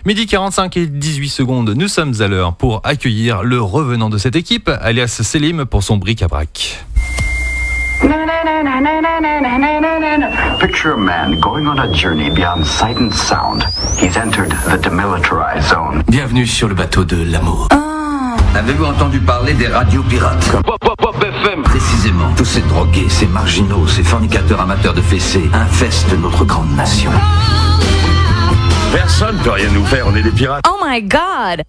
Midi 45 et 18 secondes, nous sommes à l'heure pour accueillir le revenant de cette équipe, alias Selim, pour son bric-à-brac. Picture a man going on a journey beyond sight and sound. He's entered the demilitarized zone. Bienvenue sur le bateau de l'amour. Avez-vous entendu parler des radios pirates? Pop FM. Précisément, tous ces drogués, ces marginaux, ces fornicateurs amateurs de fessées infestent notre grande nation. Personne peut rien nous faire, on est des pirates. Oh my god!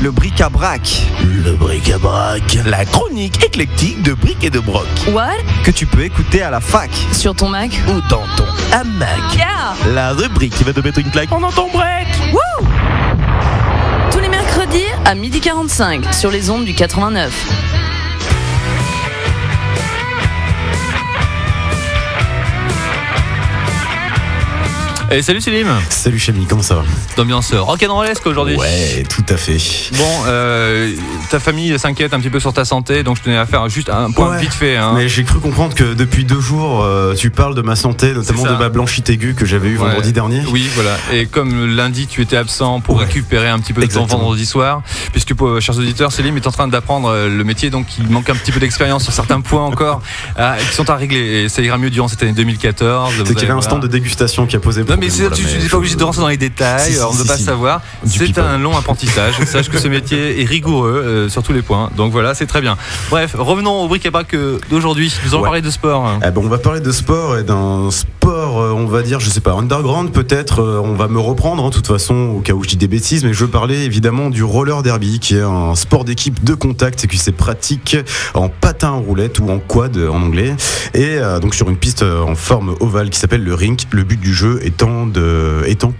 Le bric-à-brac. Le bric-à-brac. La chronique éclectique de Bric et de Broc. What? Que tu peux écouter à la fac. Sur ton Mac? Ou dans ton hamac. Yeah! La rubrique qui va te mettre une claque pendant ton break. Wouh! Tous les mercredis à 12h45 sur les ondes du 89. Et salut Selim. Salut Chami, comment ça va? D'ambiance rock'n'rollesque aujourd'hui. Ouais, tout à fait. Bon, ta famille s'inquiète un petit peu sur ta santé, donc je tenais à faire juste un point vite fait. Hein. Mais j'ai cru comprendre que depuis 2 jours, tu parles de ma santé, notamment de ma blanchite aiguë que j'avais eue vendredi dernier. Oui, voilà. Et comme lundi, tu étais absent pour récupérer un petit peu de ton vendredi soir, puisque pour chers auditeurs, Selim est en train d'apprendre le métier, donc il manque un petit peu d'expérience sur certains points encore qui sont à régler. Et ça ira mieux durant cette année 2014. C'est qu'il y avait un stand de dégustation qui a posé problème. Mais tu n'es pas obligé de rentrer dans les détails, on ne veut pas savoir. C'est un long apprentissage. Sache que ce métier est rigoureux sur tous les points. Donc voilà, c'est très bien. Bref, revenons au bric-à-brac d'aujourd'hui. Nous allons parler de sport. On va parler de sport et d'un sport, on va dire, je sais pas, underground peut-être. On va me reprendre, de toute façon, au cas où je dis des bêtises. Mais je veux parler évidemment du roller derby, qui est un sport d'équipe de contact et qui se pratique en patin à roulette ou en quad en anglais. Et donc sur une piste en forme ovale qui s'appelle le rink. Le but du jeu étant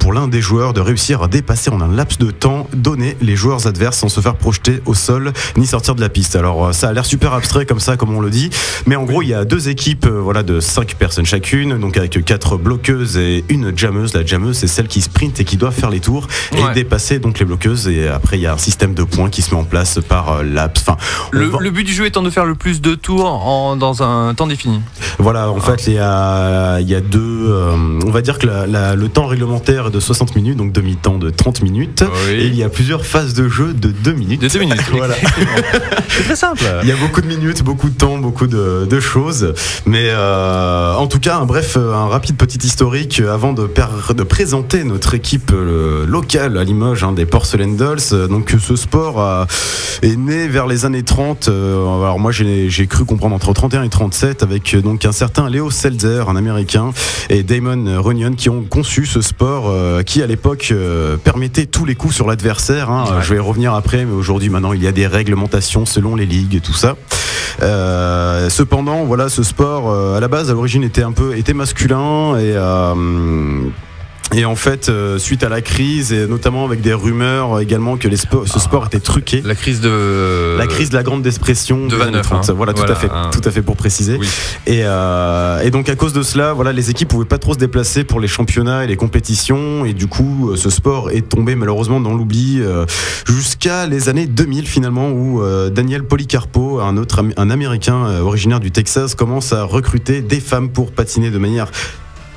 pour l'un des joueurs de réussir à dépasser en un laps de temps donné les joueurs adverses sans se faire projeter au sol ni sortir de la piste. Alors ça a l'air super abstrait comme ça, comme on le dit, mais en gros il y a 2 équipes de 5 personnes chacune, donc avec 4 bloqueuses et une jammeuse. La jammeuse, c'est celle qui sprint et qui doit faire les tours et dépasser donc les bloqueuses, et après il y a un système de points qui se met en place par laps. Le but du jeu étant de faire le plus de tours dans un temps défini. Voilà, en fait il y a 2 on va dire que le temps réglementaire est de 60 minutes, donc demi-temps de 30 minutes. Oui. Et il y a plusieurs phases de jeu de 2 minutes. De 2 minutes, voilà. C'est très simple. Il y a beaucoup de minutes, beaucoup de temps, beaucoup de choses. Mais en tout cas, un rapide petit historique avant de présenter notre équipe locale à Limoges, des Porcelain Dolls. Donc ce sport est né vers les années 30. Alors moi j'ai cru comprendre entre 31 et 37 avec donc un certain Leo Seltzer, un Américain, et Damon Runyon qui ont conçu ce sport qui à l'époque permettait tous les coups sur l'adversaire. Je vais y revenir après, mais aujourd'hui maintenant il y a des réglementations selon les ligues, tout ça. Cependant, voilà, ce sport à la base, à l'origine était masculin et en fait, suite à la crise, et notamment avec des rumeurs également que ce sport était truqué. La crise de la grande dépression de 29. Voilà, tout à fait pour préciser. Oui. Et donc à cause de cela, voilà, les équipes pouvaient pas trop se déplacer pour les championnats et les compétitions, et du coup, ce sport est tombé malheureusement dans l'oubli jusqu'à les années 2000 finalement, où Daniel Policarpo, un Américain originaire du Texas, commence à recruter des femmes pour patiner de manière,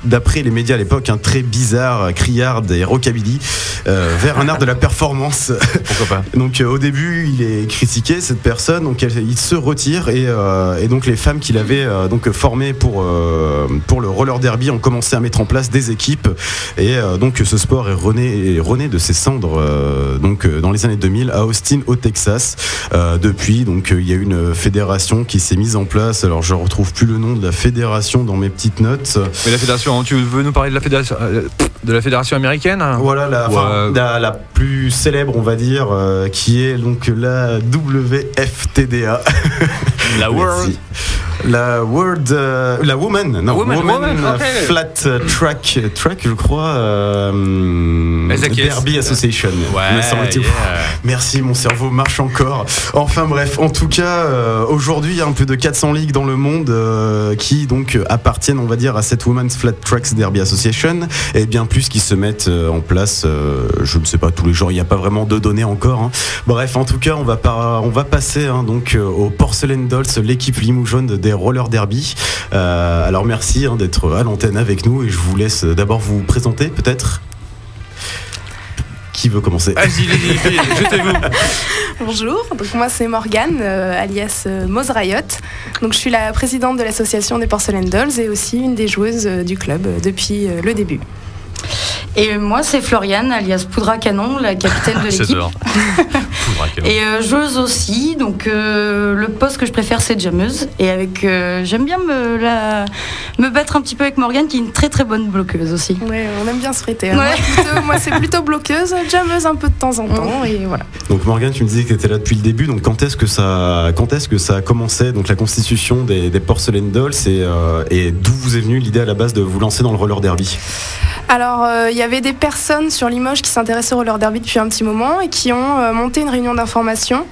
d'après les médias à l'époque, très bizarre, criarde et rockabilly, vers un art de la performance. Pourquoi pas. Donc au début il est critiqué, cette personne, donc il se retire, et donc les femmes qu'il avait formées pour le roller derby ont commencé à mettre en place des équipes, et donc ce sport est rené de ses cendres dans les années 2000 à Austin au Texas. Depuis, donc il y a une fédération qui s'est mise en place. Alors je retrouve plus le nom de la fédération dans mes petites notes. Mais la fédération, tu veux nous parler de la fédération américaine? Voilà, la plus célèbre, on va dire, qui est donc la WFTDA. La Woman Flat Track, je crois, Derby Association. Merci, mon cerveau marche encore. Enfin bref, en tout cas, aujourd'hui il y a un peu de 400 ligues dans le monde qui donc appartiennent, on va dire, à cette Women's Flat Tracks Derby Association, et bien plus qui se mettent en place, je ne sais pas, tous les jours. Il n'y a pas vraiment de données encore. Bref, en tout cas, on va passer donc aux Porcelain Dolls, l'équipe limougeonne des roller derby. Alors merci d'être à l'antenne avec nous, et je vous laisse d'abord vous présenter peut-être. Qui veut commencer? Vas-y, jetez-vous. Bonjour, donc moi c'est Morgane, alias Moz Riot. Donc je suis la présidente de l'association des Porcelain Dolls et aussi une des joueuses du club depuis le début. Et moi c'est Floriane, alias Poudra Canon, la capitaine de l'équipe. Et joueuse aussi, donc le poste que je préfère c'est jammeuse. Et j'aime bien me battre un petit peu avec Morgane qui est une très très bonne bloqueuse aussi. Ouais, on aime bien se friter. Hein. Ouais. Moi c'est plutôt bloqueuse, jammeuse un peu de temps en temps et voilà. Donc Morgane, tu me disais que tu étais là depuis le début, donc quand est-ce que ça a commencé, donc la constitution des Porcelain Dolls et d'où vous est venue l'idée à la base de vous lancer dans le roller derby? Alors, il y avait des personnes sur Limoges qui s'intéressaient au roller derby depuis un petit moment et qui ont monté une réunion d'information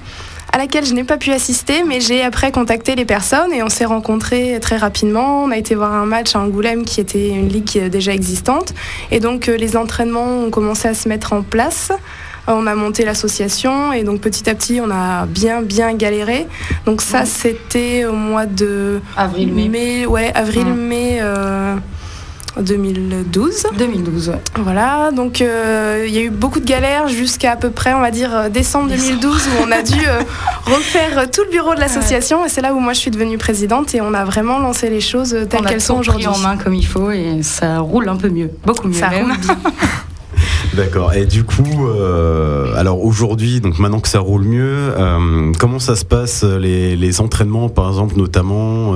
à laquelle je n'ai pas pu assister, mais j'ai après contacté les personnes et on s'est rencontrés très rapidement. On a été voir un match à Angoulême qui était une ligue déjà existante et donc les entraînements ont commencé à se mettre en place. On a monté l'association et donc petit à petit on a bien galéré. Donc ça c'était au mois de avril-mai. Avril-mai 2012. 2012, ouais. Voilà, donc il y a eu beaucoup de galères jusqu'à peu près, on va dire, décembre 2012 où on a dû refaire tout le bureau de l'association et c'est là où moi je suis devenue présidente et on a vraiment lancé les choses telles qu'elles sont aujourd'hui. On a pris en main comme il faut et ça roule un peu mieux, beaucoup mieux. Ça roule bien. D'accord. Et du coup, alors aujourd'hui, donc maintenant que ça roule mieux, comment ça se passe les entraînements, par exemple, notamment,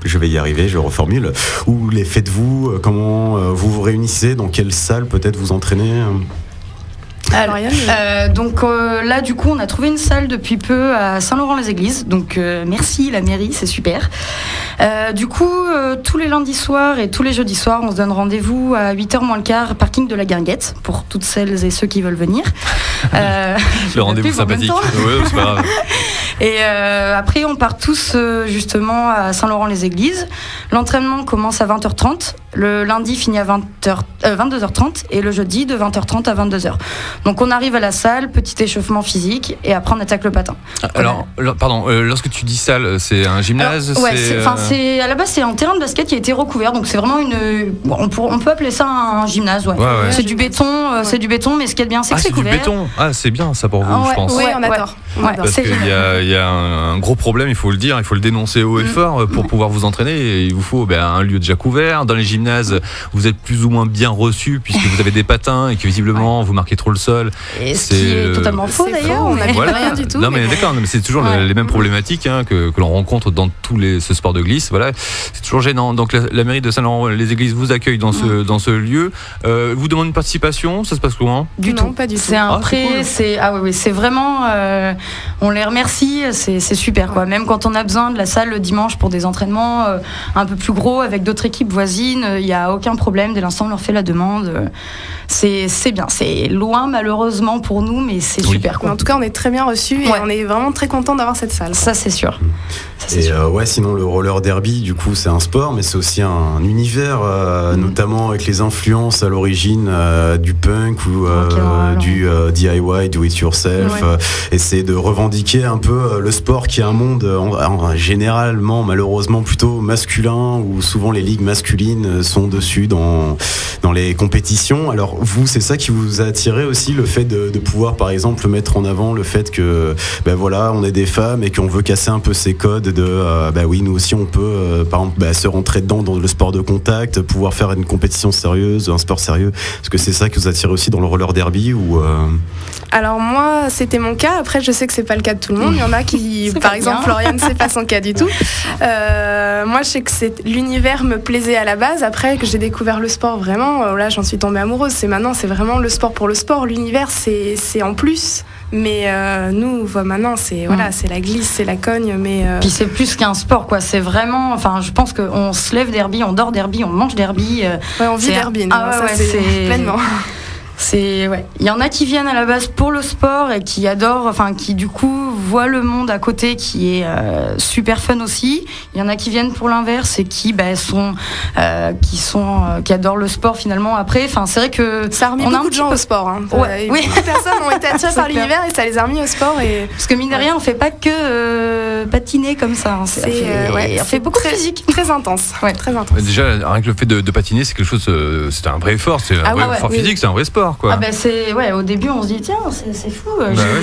je vais y arriver, je reformule. Où les faites-vous? Comment vous vous réunissez? Dans quelle salle peut-être vous entraînez? Donc là du coup on a trouvé une salle depuis peu à Saint-Laurent-les-Églises, donc merci la mairie, c'est super. Du coup tous les lundis soirs et tous les jeudis soirs on se donne rendez-vous à 8h moins le quart, parking de la Guinguette, pour toutes celles et ceux qui veulent venir. Le rendez-vous sympathique. Ouais, c'est pas grave. Et après on part tous justement à Saint-Laurent-les-Églises. L'entraînement commence à 20h30, le lundi finit à 22h30 et le jeudi de 20h30 à 22h. Donc on arrive à la salle, petit échauffement physique et après on attaque le patin. Alors, pardon, lorsque tu dis salle, c'est un gymnase? À la base c'est un terrain de basket qui a été recouvert, donc c'est vraiment on peut appeler ça un gymnase. Ouais. C'est du béton, c'est du béton, mais ce qui est bien c'est que c'est couvert. Du béton. Ah c'est bien ça pour vous, je pense. Oui, on adore. Parce qu'il y a un gros problème, il faut le dire, il faut le dénoncer haut et fort pour pouvoir vous entraîner. Et il vous faut un lieu déjà couvert. Dans les gymnases, vous êtes plus ou moins bien reçus puisque vous avez des patins et que visiblement vous marquez trop le sol. Et ce qui est totalement faux d'ailleurs. On n'a rien du tout. Non mais d'accord, mais c'est toujours les mêmes problématiques que l'on rencontre dans ce sport de glisse. Voilà, c'est toujours gênant. Donc la mairie de Saint-Laurent-les-Églises vous accueille dans ce lieu. Vous demande une participation, ça se passe comment? Pas du tout. C'est un prêt. Cool. C'est vraiment. On les remercie. C'est super quoi. Même quand on a besoin de la salle le dimanche pour des entraînements un peu plus gros avec d'autres équipes voisines, il n'y a aucun problème. Dès l'instant on leur fait la demande. C'est bien. C'est loin malheureusement pour nous, mais c'est super quoi. En tout cas, on est très bien reçus et on est vraiment très content d'avoir cette salle. Ça c'est sûr. Sinon le roller derby, du coup, c'est un sport, mais c'est aussi un univers, notamment avec les influences à l'origine du punk ou du DIY, do it yourself. Essayer de revendiquer un peu le sport qui est un monde généralement, malheureusement, plutôt masculin, où souvent les ligues masculines sont dessus dans les compétitions. Alors vous, c'est ça qui vous a attiré aussi, le fait de pouvoir, par exemple, mettre en avant le fait que, on est des femmes et qu'on veut casser un peu ces codes de, oui, nous aussi on peut, par exemple, se rentrer dedans dans le sport de contact, pouvoir faire une compétition sérieuse, un sport sérieux. Est-ce que c'est ça qui vous a attiré aussi dans le roller derby ou Alors moi, c'était mon cas. Après, je sais que c'est pas le cas de tout le monde. Il y en a qui, par exemple, Floriane, c'est pas son cas du tout. Moi, je sais que l'univers me plaisait à la base. Après que j'ai découvert le sport, vraiment, là, j'en suis tombée amoureuse. C'est vraiment le sport pour le sport. L'univers, c'est en plus. Mais nous, maintenant, c'est la glisse, c'est la cogne. Puis c'est plus qu'un sport, quoi. C'est vraiment. Enfin, je pense qu'on se lève derby, on dort derby, on mange derby. On vit derby. C'est pleinement. C'est ouais. Il y en a qui viennent à la base pour le sport et qui adorent, enfin qui du coup voient le monde à côté qui est super fun aussi. Il y en a qui viennent pour l'inverse et qui qui adorent le sport finalement après. Enfin c'est vrai que ça a remis beaucoup de gens au sport. Hein. Ouais. Oui. Beaucoup de personnes ont été attirées par l'univers et ça les a remis au sport. Parce que mine de rien, on fait pas que patiner comme ça. Hein. C'est fait beaucoup de physique, très intense. Ouais, très intense. Déjà rien que le fait de patiner, c'est quelque chose, c'est un vrai effort, c'est un vrai effort physique, c'est un vrai sport quoi. Ah bah c'est au début on se dit tiens c'est fou.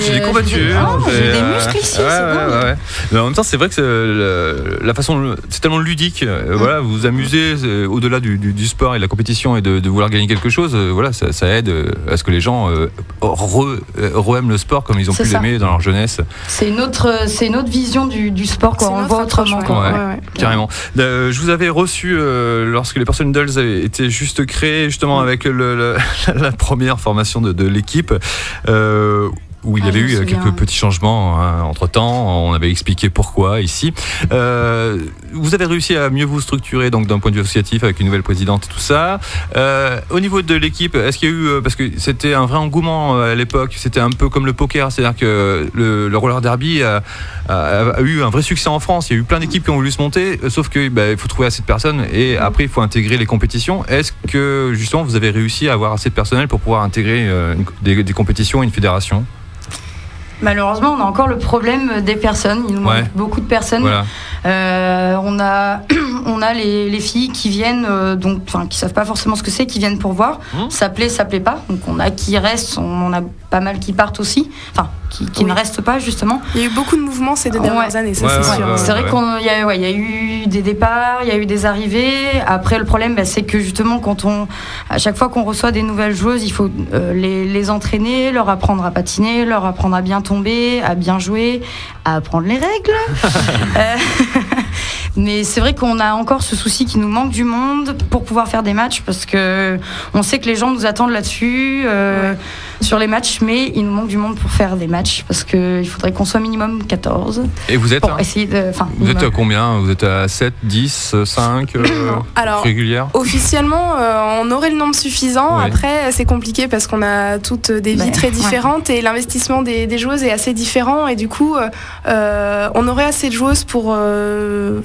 J'ai des courbatures, j'ai des muscles ici, c'est bon. Mais en même temps c'est vrai que la façon, c'est tellement ludique. Voilà, vous vous amusez au-delà du sport et de la compétition et de vouloir gagner quelque chose. Voilà, ça aide à ce que les gens re-aiment le sport comme ils ont pu l'aimer dans leur jeunesse. C'est une autre vision du sport quoi. On le voit autrement. Carrément. Je vous avais reçu lorsque les Person Dolls étaient juste créés justement avec la première formation de l'équipe. Où il y avait eu quelques petits changements entre temps, on avait expliqué pourquoi ici. Vous avez réussi à mieux vous structurer donc d'un point de vue associatif avec une nouvelle présidente et tout ça. Au niveau de l'équipe, est-ce qu'il y a eu, parce que c'était un vrai engouement à l'époque, c'était un peu comme le poker, c'est-à-dire que le roller derby a eu un vrai succès en France, il y a eu plein d'équipes qui ont voulu se monter, sauf que il faut trouver assez de personnes et après il faut intégrer les compétitions. Est-ce que justement vous avez réussi à avoir assez de personnel pour pouvoir intégrer des compétitions et une fédération ? Malheureusement, on a encore le problème des personnes. Il nous manque beaucoup de personnes. Voilà. On a les filles qui viennent, qui savent pas forcément ce que c'est, qui viennent pour voir. Ça plaît pas. Donc on a qui restent, on a pas mal qui partent aussi. Enfin, qui ne restent pas justement. Il y a eu beaucoup de mouvements ces 2 dernières années, ça c'est sûr. C'est vrai qu'il y a eu des départs, il y a eu des arrivées. Après, le problème, c'est que justement, à chaque fois qu'on reçoit des nouvelles joueuses, il faut les entraîner, leur apprendre à patiner, leur apprendre à bien tomber, à bien jouer, à apprendre les règles. Mais c'est vrai qu'on a encore ce souci qu'il nous manque du monde pour pouvoir faire des matchs, parce que on sait que les gens nous attendent là-dessus sur les matchs, mais il nous manque du monde pour faire des matchs, parce qu'il faudrait qu'on soit minimum 14. Et vous êtes vous êtes à combien ? Vous êtes à 7, 10, 5 Alors, régulières ? Officiellement, on aurait le nombre suffisant. Après, c'est compliqué parce qu'on a toutes des vies très différentes et l'investissement des joueuses est assez différent. Et du coup, on aurait assez de joueuses pour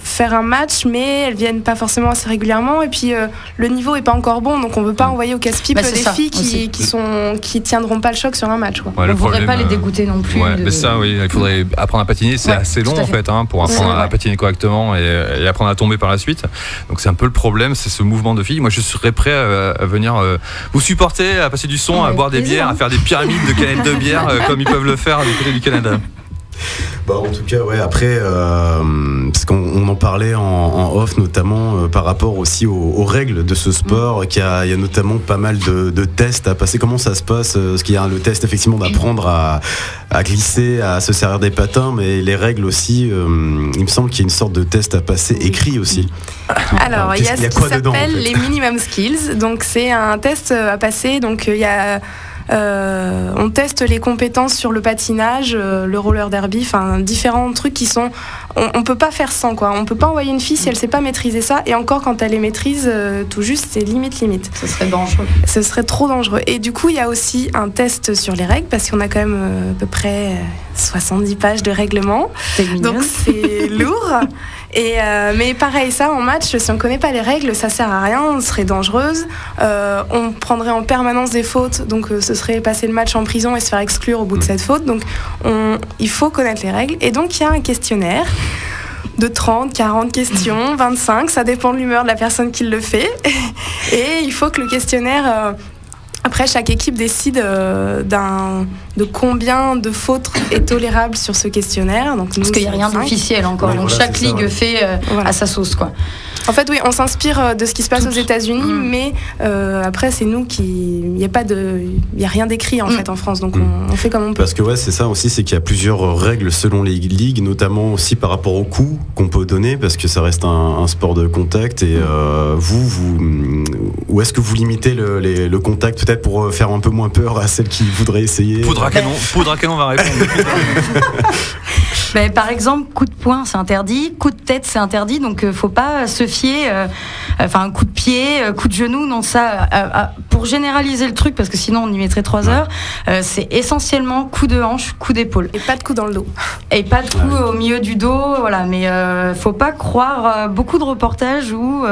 faire un match, mais elles viennent pas forcément assez régulièrement. Et puis, le niveau est pas encore bon, donc on veut pas envoyer au casse-pipe des filles qui tiendront pas le choc sur un match. Quoi. On ne voudrait pas les dégoûter non plus. Mais ça, il faudrait apprendre à patiner. C'est assez long en fait pour apprendre à patiner correctement et apprendre à tomber par la suite. Donc c'est un peu le problème, c'est ce mouvement de filles. Moi, je serais prêt à venir vous supporter, à passer du son, à boire des bières, à faire des pyramides de canettes de bière comme ils peuvent le faire du côté du Canada. En tout cas, après, parce qu'on en parlait en off, notamment par rapport aussi aux règles de ce sport, qu'il y a notamment pas mal de tests à passer. Comment ça se passe ? Parce qu'il y a le test effectivement d'apprendre à glisser, à se servir des patins, mais les règles aussi, il me semble qu'il y a une sorte de test à passer écrit aussi. Alors, il y a ce qui s'appelle les minimum skills. Donc, c'est un test à passer. Donc, il y a... on teste les compétences sur le patinage, le roller derby, enfin différents trucs qui sont... On peut pas faire sans quoi. On peut pas envoyer une fille si elle sait pas maîtriser ça. Et encore quand elle les maîtrise tout juste, c'est limite. Ce serait dangereux. Ce serait trop dangereux. Et du coup, il y a aussi un test sur les règles parce qu'on a quand même à peu près 70 pages de règlement. Donc c'est lourd. Mais pareil, ça en match, si on connaît pas les règles, ça sert à rien, on serait dangereuse. On prendrait en permanence des fautes, donc ce serait passer le match en prison et se faire exclure au bout de cette faute. Donc il faut connaître les règles. Et donc il y a un questionnaire de 30, 40 questions, 25, ça dépend de l'humeur de la personne qui le fait. Et il faut que le questionnaire... Après, chaque équipe décide de combien de fautes est tolérable sur ce questionnaire. Donc, parce qu'il n'y a rien d'officiel encore. Donc chaque ligue fait à sa sauce, quoi. En fait, oui, on s'inspire de ce qui se passe aux États-Unis, mais après, c'est nous qui... Il n'y a rien d'écrit, en fait, en France, donc on fait comme on peut. Parce que, c'est ça aussi, c'est qu'il y a plusieurs règles selon les ligues, notamment aussi par rapport au coup qu'on peut donner, parce que ça reste un sport de contact, et où est-ce que vous limitez le contact, peut-être pour faire un peu moins peur à celles qui voudraient essayer. Poudre à canon va répondre. Par exemple, coup de poing c'est interdit, coup de tête c'est interdit, donc faut pas se fier. Enfin, coup de pied, coup de genou, non, ça. Pour généraliser le truc, parce que sinon on y mettrait 3 heures, c'est essentiellement coup de hanche, coup d'épaule. Et pas de coup dans le dos. Et pas de coup au milieu du dos, voilà. Mais faut pas croire beaucoup de reportages où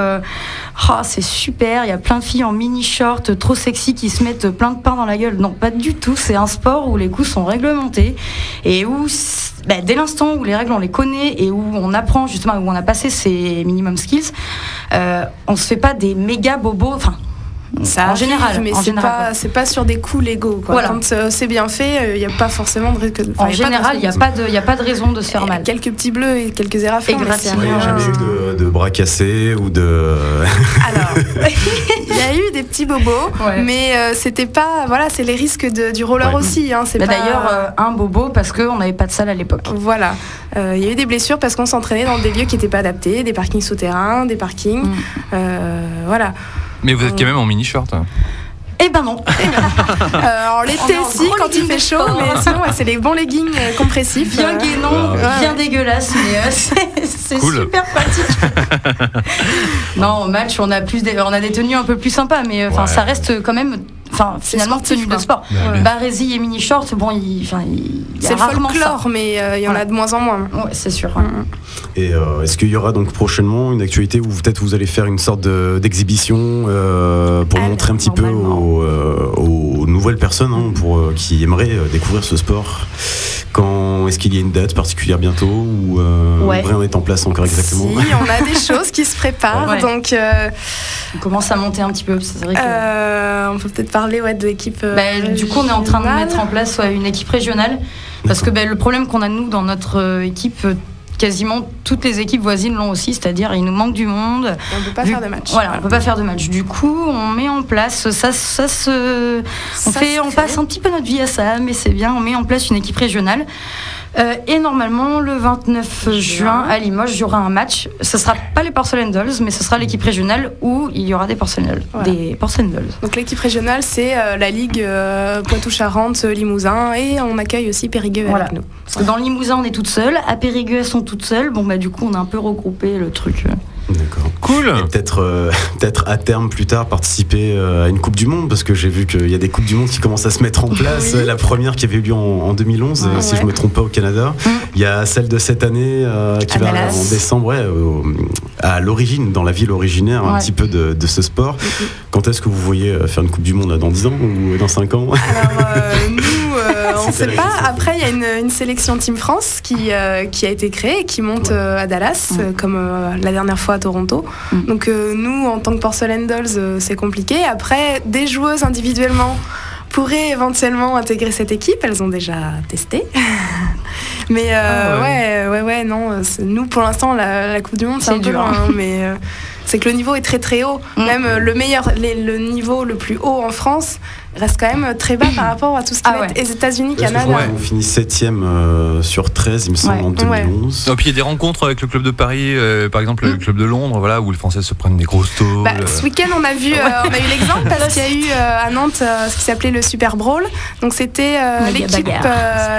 c'est super, il y a plein de filles en mini short trop sexy qui se mettent plein de pain dans la gueule. Non, pas du tout. C'est un sport où les coups sont réglementés et où dès l'instant où les règles on les connaît et où on apprend justement, où on a passé ces minimum skills, on se fait pas des méga bobos. Enfin, ça en général, mais c'est pas sur des coups légaux, quoi. Voilà. Quand c'est bien fait, il n'y a pas forcément de risque. En général, il n'y a pas de raison de se faire mal. Quelques petits bleus et quelques éraflures. Il n'y a jamais eu de bras cassés ou de. Alors, il y a eu des petits bobos, mais c'était pas. Voilà, c'est les risques du roller aussi. Hein, c'est pas... D'ailleurs, un bobo parce qu'on n'avait pas de salle à l'époque. Voilà. Il y a eu des blessures parce qu'on s'entraînait dans des lieux qui n'étaient pas adaptés, des parkings souterrains, des parkings. Voilà. Mais vous êtes quand même en mini-short. Eh ben non. Alors l'été si, quand il fait chaud, mais sinon c'est les bons leggings compressifs. Bien gainants, bien dégueulasses, mais c'est cool. Super pratique. Non, au match, on a des tenues un peu plus sympas, mais ça reste quand même. Enfin, finalement, tenue de sport. Barésie et mini short, bon, c'est le folklore, mais il y en a de moins en moins. Ouais, c'est sûr. Et est-ce qu'il y aura donc prochainement une actualité où peut-être vous allez faire une sorte d'exhibition pour montrer un petit peu aux nouvelles personnes qui aimeraient découvrir ce sport? Quand est-ce qu'il y a une date particulière bientôt ou rien n'est en place encore exactement? Si, on a des choses qui se préparent, donc on commence à monter un petit peu. C'est vrai que on peut peut-être parler de l'équipe. Du coup, on est en train de mettre en place une équipe régionale, parce que le problème qu'on a nous dans notre équipe. Quasiment toutes les équipes voisines l'ont aussi, c'est-à-dire il nous manque du monde. On ne peut pas faire de match. Voilà, on ne peut pas faire de match. Du coup, on met en place, on passe un petit peu notre vie à ça, mais c'est bien, on met en place une équipe régionale. Et normalement, le 29 juin à Limoges, il y aura un match. Ce ne sera pas les Porcelain Dolls, mais ce sera l'équipe régionale où il y aura des Porcelain Dolls. Donc l'équipe régionale, c'est la Ligue Poitou-Charentes, Limousin, et on accueille aussi Périgueux avec nous. Parce que dans le Limousin, on est toutes seules. À Périgueux, elles sont toutes seules. Bon, du coup, on a un peu regroupé le truc. D'accord. Cool. Et peut-être à terme plus tard participer à une Coupe du Monde, parce que j'ai vu qu'il y a des Coupes du Monde qui commencent à se mettre en place. La première qui avait eu lieu en 2011, si je me trompe pas, au Canada. Il y a celle de cette année qui va en décembre, à l'origine, dans la ville originaire, un petit peu de ce sport. Quand est-ce que vous voyez faire une Coupe du Monde, dans 10 ans ou dans 5 ans? Alors nous, on ne sait pas. Après, il y a une sélection Team France qui a été créée et qui monte à Dallas, comme la dernière fois à Toronto. Donc nous, en tant que Porcelain Dolls, c'est compliqué. Après, des joueuses individuellement pourraient éventuellement intégrer cette équipe. Elles ont déjà testé. Mais non. Nous, pour l'instant, la Coupe du Monde, c'est un peu loin. Mais c'est que le niveau est très très haut. Même le niveau le plus haut en France reste quand même très bas par rapport à tout ce qui va être les États-Unis, Canada. On finit 7e sur 13, il me semble, en 2011. Et puis il y a des rencontres avec le club de Paris, par exemple le club de Londres, où les Françaises se prennent des grosses tôles. Ce week-end, on a eu l'exemple parce qu'il y a eu à Nantes ce qui s'appelait le Super Brawl. Donc c'était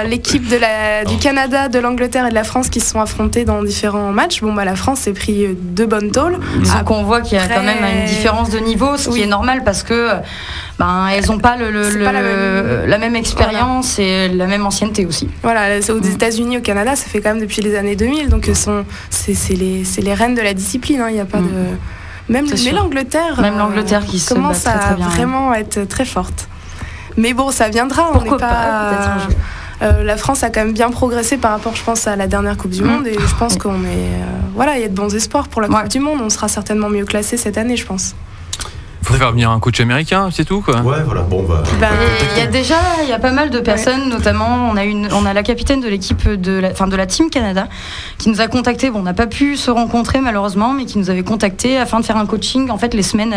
l'équipe du Canada, de l'Angleterre et de la France qui se sont affrontés dans différents matchs. La France s'est pris 2 bonnes tôles. Donc on voit qu'il y a quand même une différence de niveau, ce qui est normal parce que elles n'ont pas la même expérience et la même ancienneté aussi. Voilà, aux États-Unis, au Canada, ça fait quand même depuis les années 2000, donc c'est les reines de la discipline. Il n'y a pas de. Même l'Angleterre qui commence à vraiment être très forte. Mais bon, ça viendra. Pourquoi pas, peut-être un jour. La France a quand même bien progressé par rapport, je pense, à la dernière Coupe du Monde, et je pense qu'on est. Il y a de bons espoirs pour la Coupe du Monde. On sera certainement mieux classé cette année, je pense. Faut faire venir un coach américain, c'est tout, quoi. Ouais, voilà. Bon, il y a pas mal de personnes, notamment on a la capitaine de l'équipe de la Team Canada qui nous a contacté. Bon, on n'a pas pu se rencontrer malheureusement, mais qui nous avait contacté afin de faire un coaching. En fait, les semaines,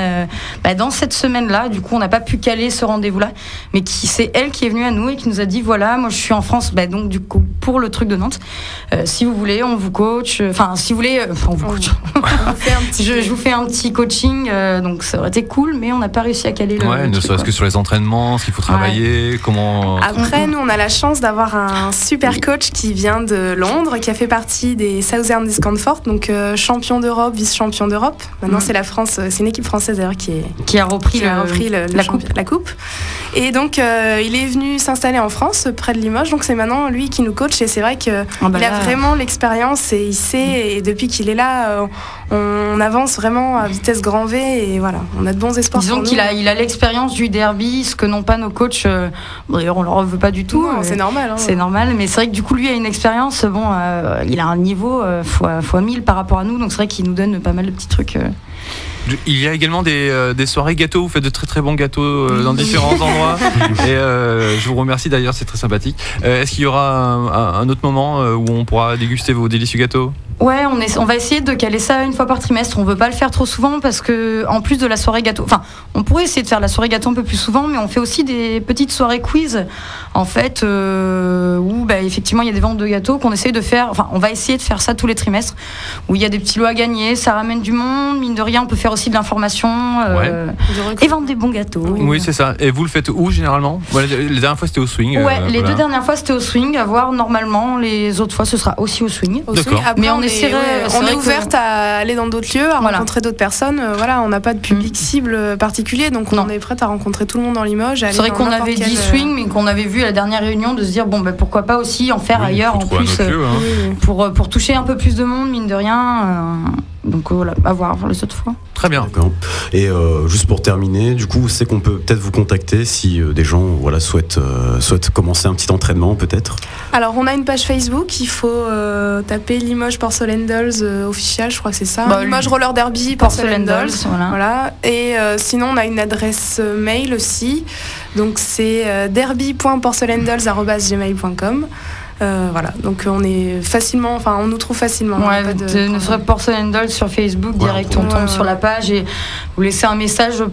dans cette semaine-là, du coup, on n'a pas pu caler ce rendez-vous-là, mais c'est elle qui est venue à nous et qui nous a dit voilà, moi je suis en France, donc du coup pour le truc de Nantes, si vous voulez, on vous coach. Enfin, si vous voulez, on vous coach. Je vous fais un petit coaching, donc ça aurait été cool. cool, mais on n'a pas réussi à caler le. Ouais, ne serait-ce que sur les entraînements, ce qu'il faut travailler, comment. Après, nous, on a la chance d'avoir un super coach qui vient de Londres, qui a fait partie des Southern Discomfort, donc champion d'Europe, vice-champion d'Europe. Maintenant, c'est la France, c'est une équipe française d'ailleurs qui a repris la coupe. Et donc, il est venu s'installer en France, près de Limoges, donc c'est maintenant lui qui nous coach. Et c'est vrai qu'il a vraiment l'expérience et il sait, et depuis qu'il est là, on avance vraiment à vitesse grand V et voilà, on a de bons espoirs. Disons qu'il a l'expérience du derby, ce que n'ont pas nos coachs. D'ailleurs, on leur veut pas du tout. Non, c'est normal. Hein, c'est normal, mais c'est vrai que du coup, lui a une expérience. Bon, il a un niveau fois 1000 par rapport à nous, donc c'est vrai qu'il nous donne pas mal de petits trucs. Il y a également des soirées gâteaux, vous faites de très très bons gâteaux dans différents endroits et je vous remercie d'ailleurs, c'est très sympathique. Est-ce qu'il y aura un autre moment où on pourra déguster vos délicieux gâteaux ? Ouais, on va essayer de caler ça une fois par trimestre. On veut pas le faire trop souvent parce que, en plus de la soirée gâteau, enfin, on pourrait essayer de faire la soirée gâteau un peu plus souvent, mais on fait aussi des petites soirées quiz, en fait, où effectivement il y a des ventes de gâteaux qu'on essaye de faire. Enfin, on va essayer de faire ça tous les trimestres, où il y a des petits lots à gagner, ça ramène du monde, mine de rien, on peut faire aussi de l'information et vendre des bons gâteaux. Oui, c'est ça. Et vous le faites où généralement ? Les dernières fois c'était au Swing. Ouais, les 2 dernières fois c'était au Swing. À voir, normalement, les autres fois ce sera aussi au Swing. D'accord. Mais on est ouverte à aller dans d'autres lieux, à rencontrer d'autres personnes. On n'a pas de public cible particulier, donc on est prête à rencontrer tout le monde dans Limoges. C'est vrai qu'on avait dit Swing, mais qu'on avait vu à la dernière réunion de se dire pourquoi pas aussi en faire ailleurs en plus, pour toucher un peu plus de monde, mine de rien. Donc voilà, à voir les autres fois. Très bien. D'accord. Et juste pour terminer, du coup, c'est qu'on peut peut-être vous contacter si des gens souhaitent commencer un petit entraînement peut-être. Alors on a une page Facebook, il faut taper Limoges Porcelain Dolls official, je crois que c'est ça. Limoges Roller Derby Porcelain Dolls. Voilà. Et sinon on a une adresse mail aussi, donc c'est derby.porcelaindolls@gmail.com. Voilà, donc on nous trouve facilement. Ouais, notre Porcelain Dolls sur Facebook, direct, on tombe sur la page et vous laissez un message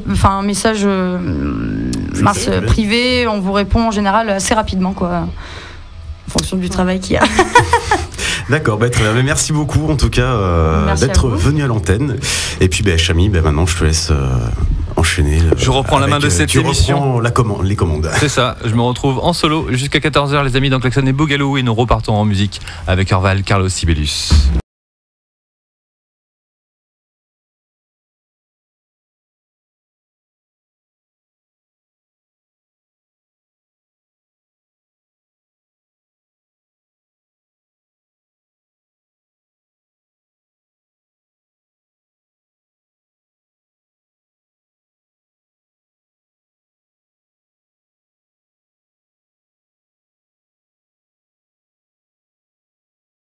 privé, on vous répond en général assez rapidement, en fonction du travail qu'il y a. D'accord, très bien. Mais merci beaucoup en tout cas d'être venu à l'antenne. Et puis Chami, maintenant je te laisse enchaîner. Je reprends la main de cette émission. Les commandes. C'est ça, je me retrouve en solo jusqu'à 14h les amis dans Klaxon et Boogaloo et nous repartons en musique avec Orval Carlos Sibelius.